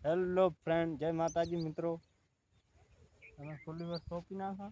Hello friend, જય માતાજી મિત્રો. તમે થોડી વાર સોંપી નાખો.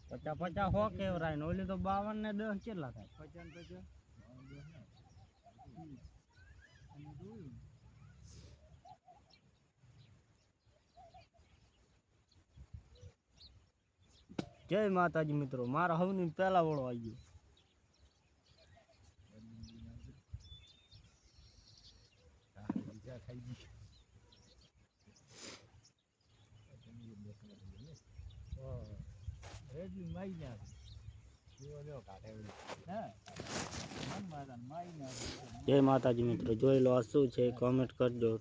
પચાસ પચાસ હો કેવરાય ને ઓલી તો 52 ને 10 કેટલા થાય? 50 જય માતાજી મિત્રો, મારા હવની પહેલા વળો આવી ગયો. જય માતાજી મિત્રો, જોઈ લો આ શું છે કોમેન્ટ કરજો.